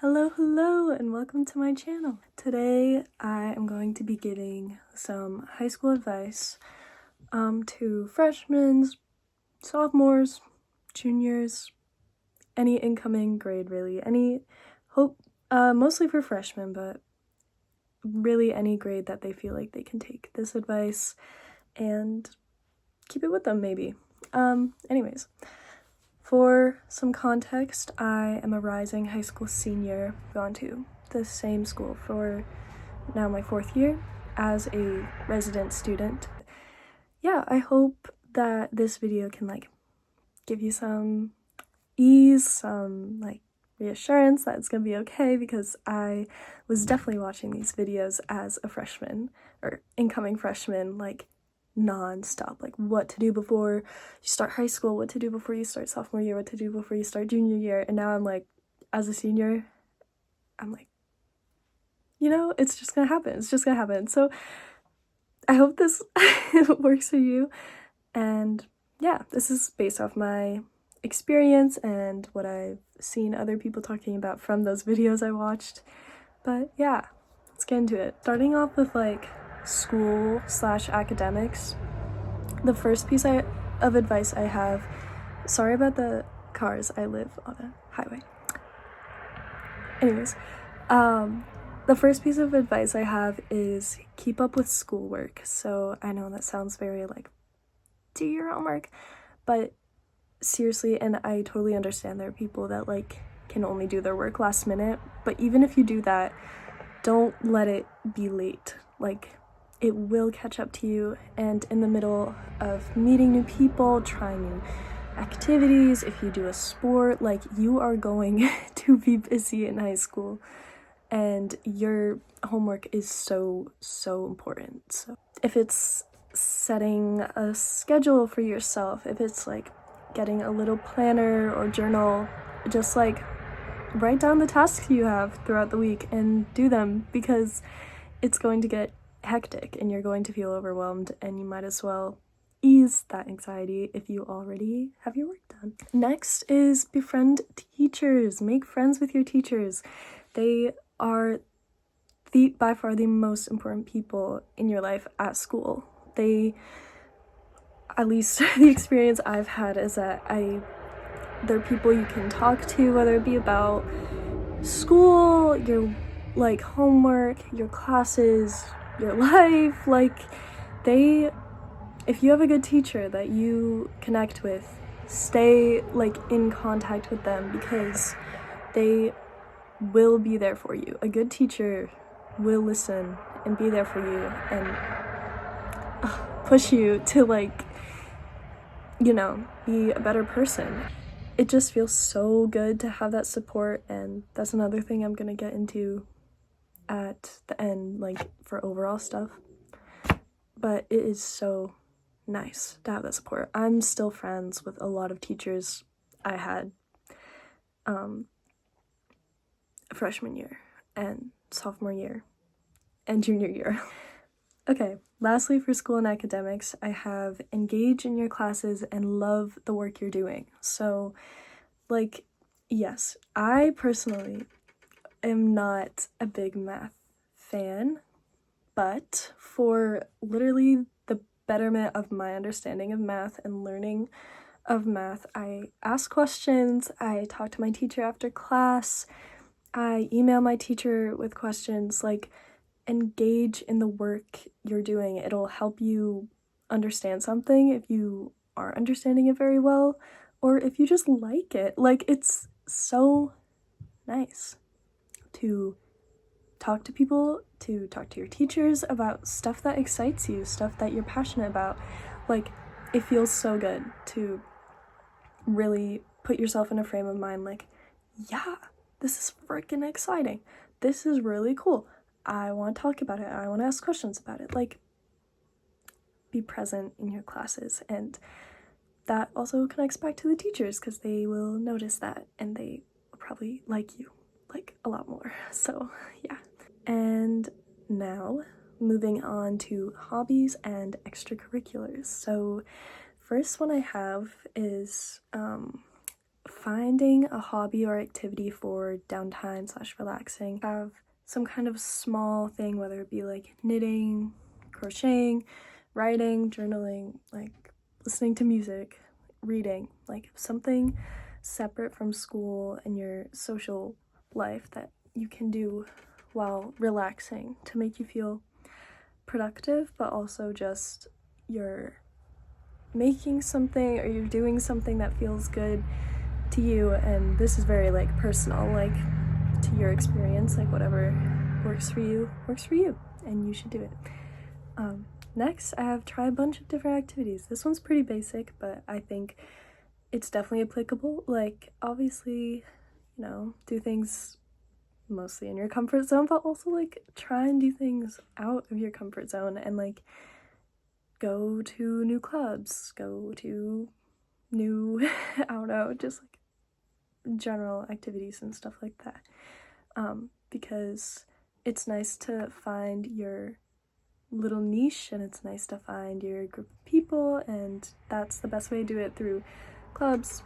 Hello, and welcome to my channel. Today, I am going to be giving some high school advice to freshmen, sophomores, juniors, any incoming grade really, mostly for freshmen, but really any grade that they feel like they can take this advice and keep it with them maybe. Anyways. For some context, I am a rising high school senior, gone to the same school for now my 4th year as a resident student. Yeah, I hope that this video can give you some ease, some reassurance that it's gonna be okay, because I was definitely watching these videos as a freshman or incoming freshman, non-stop, what to do before you start high school, what to do before you start sophomore year, what to do before you start junior year. And now I'm as a senior, I'm it's just gonna happen. So I hope this works for you. And yeah, this is based off my experience and what I've seen other people talking about from those videos I watched. But yeah, let's get into it. Starting off with school/academics, the first piece of advice I have, sorry about the cars, I live on a highway. Anyways, the first piece of advice I have is keep up with schoolwork. So I know that sounds very do your homework, but seriously, and I totally understand there are people that can only do their work last minute, but even if you do that, don't let it be late. It will catch up to you, and in the middle of meeting new people, trying new activities, if you do a sport, you are going to be busy in high school, and your homework is so important. So if it's setting a schedule for yourself, if it's getting a little planner or journal, just write down the tasks you have throughout the week and do them, because it's going to get hectic and you're going to feel overwhelmed, and you might as well ease that anxiety if you already have your work done. Next is befriend teachers. Make friends with your teachers. They are by far the most important people in your life at school. At least the experience I've had is that they're people you can talk to, whether it be about school, your homework, your classes, your life. If you have a good teacher that you connect with, stay in contact with them, because they will be there for you. A good teacher will listen and be there for you and push you to be a better person. It just feels so good to have that support, and that's another thing I'm gonna get into at the end, for overall stuff. But it is so nice to have that support. I'm still friends with a lot of teachers I had freshman year and sophomore year and junior year. Okay, lastly, for school and academics, I have engage in your classes and love the work you're doing. So yes, I personally am not a big math fan, but for literally the betterment of my understanding of math and learning of math, I ask questions, I talk to my teacher after class, I email my teacher with questions. Engage in the work you're doing. It'll help you understand something if you are understanding it very well, or if you just like it. It's so nice to talk to people, to talk to your teachers about stuff that excites you, stuff that you're passionate about. It feels so good to really put yourself in a frame of mind yeah, this is freaking exciting. This is really cool. I want to talk about it. I want to ask questions about it. Be present in your classes, and that also connects back to the teachers, because they will notice that and they will probably like you a lot more. So yeah. And now moving on to hobbies and extracurriculars. So first one I have is finding a hobby or activity for downtime / relaxing. Have some kind of small thing, whether it be like knitting, crocheting, writing, journaling, like listening to music, reading, like something separate from school and your social life that you can do while relaxing to make you feel productive, but also just you're making something or you're doing something that feels good to you. And this is very like personal, like to your experience, like whatever works for you and you should do it. Next, I have tried a bunch of different activities. This one's pretty basic, but I think it's definitely applicable. Like, obviously, you know, do things mostly in your comfort zone, but also like try and do things out of your comfort zone and like go to new clubs, go to new, I don't know, just like general activities and stuff like that. Because it's nice to find your little niche and it's nice to find your group of people, and that's the best way to do it, through clubs,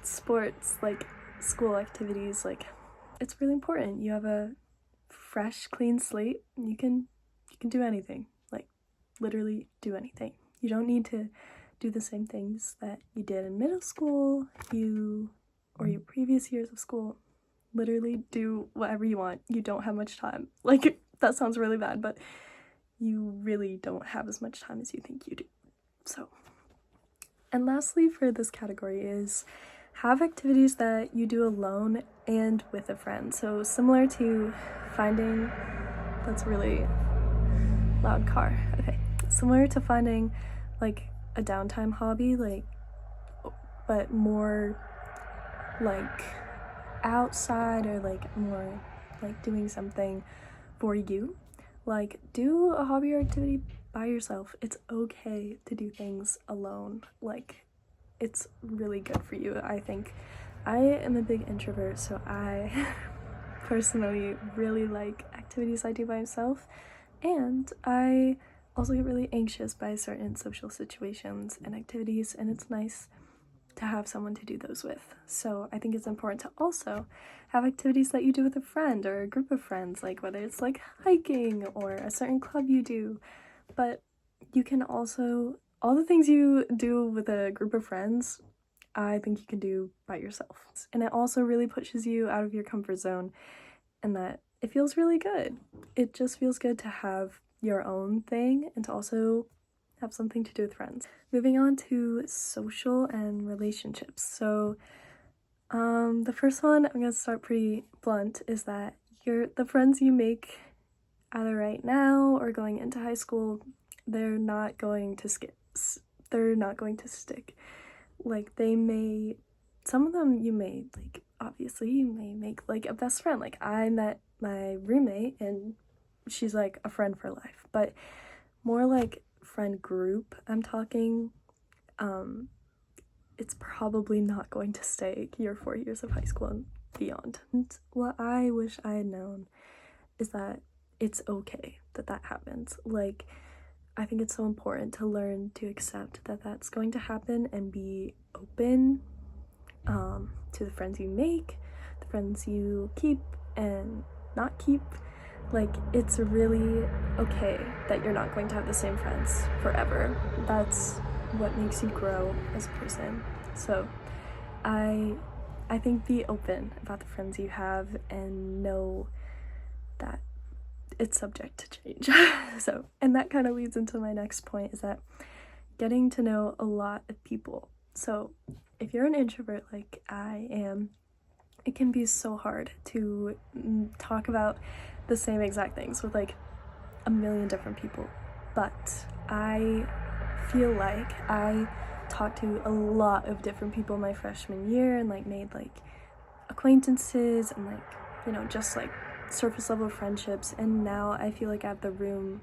sports, like school activities. Like, it's really important. You have a fresh, clean slate. You can do anything, like literally do anything. You don't need to do the same things that you did in middle school, or your previous years of school. Literally do whatever you want. You don't have much time. Like, that sounds really bad, but you really don't have as much time as you think you do. So, and lastly for this category is have activities that you do alone and with a friend. So similar to finding, that's a really loud car. Okay. Similar to finding like a downtime hobby, like, but more like outside, or like more like doing something for you. Like, do a hobby or activity by yourself. It's okay to do things alone. Like, it's really good for you. I think I am a big introvert, so I personally really like activities I do by myself, and I also get really anxious by certain social situations and activities, and it's nice to have someone to do those with. So I think it's important to also have activities that you do with a friend or a group of friends, like whether it's like hiking or a certain club you do. But you can also, all the things you do with a group of friends, I think you can do by yourself. And it also really pushes you out of your comfort zone, and that it feels really good. It just feels good to have your own thing and to also have something to do with friends. Moving on to social and relationships. So the first one, I'm gonna start pretty blunt, is that the friends you make either right now or going into high school, they're not going to stick. Like, some of them you may, like, obviously you may make like a best friend. Like, I met my roommate and she's like a friend for life, but more like friend group I'm talking, it's probably not going to stay your 4 years of high school and beyond. And what I wish I had known is that it's okay that that happens. Like, I think it's so important to learn to accept that that's going to happen and be open to the friends you make, the friends you keep and not keep. Like, it's really okay that you're not going to have the same friends forever. That's what makes you grow as a person. So I think be open about the friends you have and know that it's subject to change. So, and that kind of leads into my next point, is that getting to know a lot of people. So if you're an introvert like I am, it can be so hard to talk about the same exact things with like a million different people. But I feel like I talked to a lot of different people my freshman year and like made like acquaintances and like, you know, just like surface level friendships, and now I feel like I have the room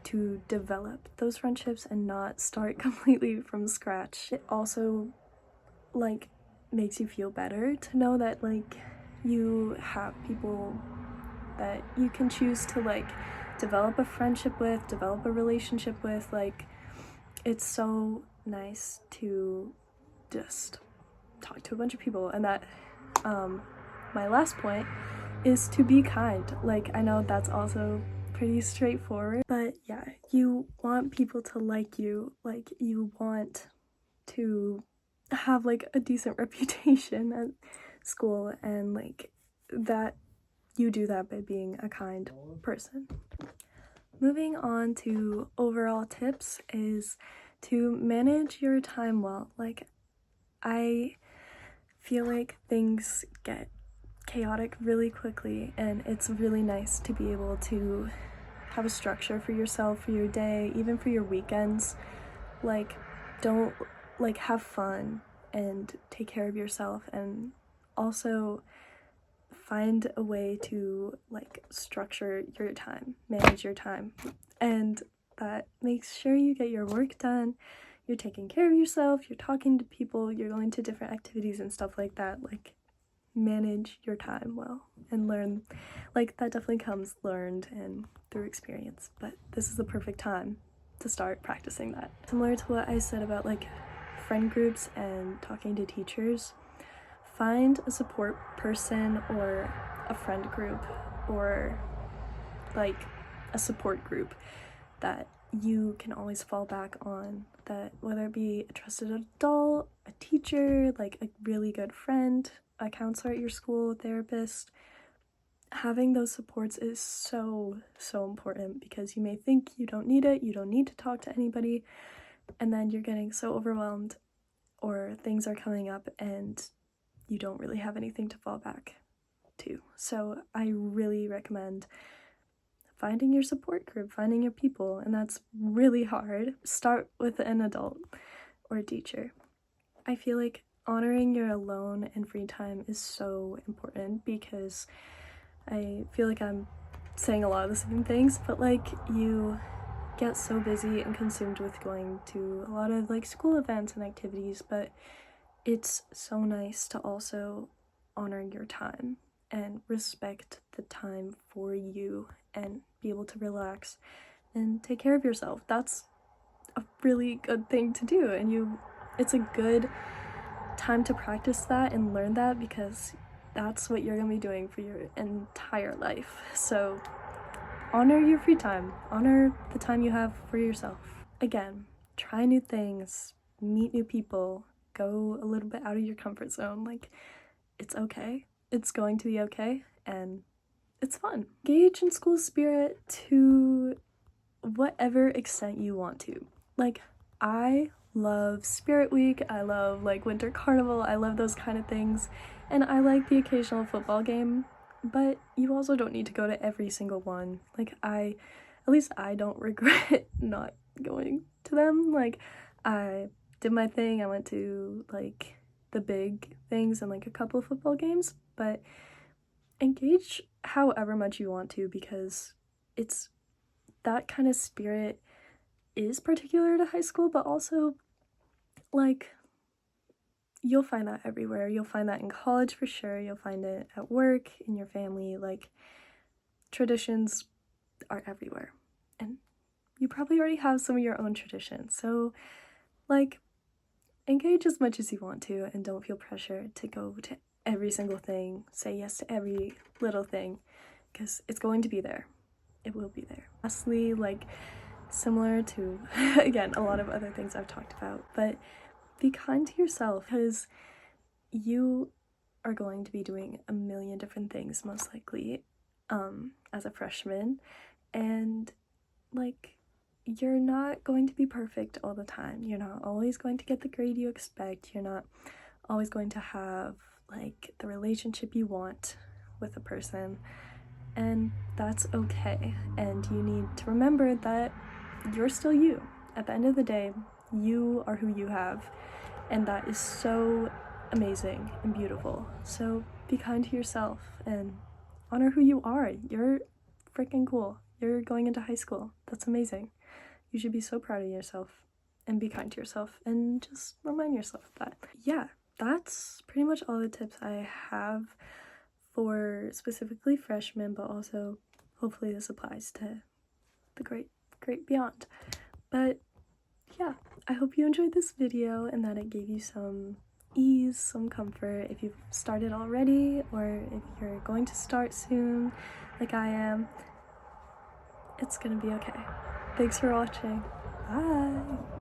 to develop those friendships and not start completely from scratch. It also like makes you feel better to know that like you have people that you can choose to like develop a friendship with, develop a relationship with. Like, it's so nice to just talk to a bunch of people. And that, my last point is to be kind. Like, I know that's also pretty straightforward, but yeah, you want people to like you. Like, you want to have like a decent reputation at school, and like that you do that by being a kind person. Moving on to overall tips is to manage your time well. Like, I feel like things get chaotic really quickly, and it's really nice to be able to have a structure for yourself, for your day, even for your weekends. Like, don't, like, have fun and take care of yourself, and also find a way to like structure your time, manage your time, and that makes sure you get your work done, you're taking care of yourself, you're talking to people, you're going to different activities and stuff like that. Like, manage your time well and learn. Like, that definitely comes learned and through experience, but this is the perfect time to start practicing that. Similar to what I said about like friend groups and talking to teachers, find a support person or a friend group or like a support group that you can always fall back on, that whether it be a trusted adult, a teacher, like a really good friend, a counselor at your school, therapist. Having those supports is so important, because you may think you don't need it, you don't need to talk to anybody, and then you're getting so overwhelmed or things are coming up and you don't really have anything to fall back to. So I really recommend finding your support group, finding your people, and that's really hard. Start with an adult or a teacher. I feel like honoring your alone and free time is so important, because I feel like I'm saying a lot of the same things, but like, you get so busy and consumed with going to a lot of like school events and activities, but it's so nice to also honor your time and respect the time for you and be able to relax and take care of yourself. That's a really good thing to do, and it's a good time to practice that and learn that, because that's what you're gonna be doing for your entire life. So honor your free time, honor the time you have for yourself. Again, try new things, meet new people, go a little bit out of your comfort zone. Like, it's okay. It's going to be okay, and it's fun. Engage in school spirit to whatever extent you want to. Like, I love Spirit Week, I love like Winter Carnival, I love those kind of things, and I like the occasional football game, but you also don't need to go to every single one. Like, at least I don't regret not going to them. Like, I did my thing, I went to like the big things and like a couple of football games, but engage however much you want to, because it's that kind of spirit is particular to high school, but also like, you'll find that everywhere. You'll find that in college for sure, you'll find it at work, in your family. Like, traditions are everywhere, and you probably already have some of your own traditions, so like, engage as much as you want to, and don't feel pressure to go to every single thing, say yes to every little thing, because it's going to be there. It will be there. Lastly, like, similar to again a lot of other things I've talked about, but be kind to yourself, because you are going to be doing a million different things most likely as a freshman, and like, you're not going to be perfect all the time. You're not always going to get the grade you expect. You're not always going to have like the relationship you want with a person, and that's okay. And you need to remember that you're still you. At the end of the day, you are who you have, and that is so amazing and beautiful. So be kind to yourself and honor who you are. You're freaking cool. You're going into high school. That's amazing. You should be so proud of yourself, and be kind to yourself, and just remind yourself of that. Yeah, that's pretty much all the tips I have for specifically freshmen, but also hopefully this applies to the great beyond. But yeah, I hope you enjoyed this video and that it gave you some ease, some comfort. If you've started already, or if you're going to start soon, like I am, it's gonna be okay. Thanks for watching. Bye!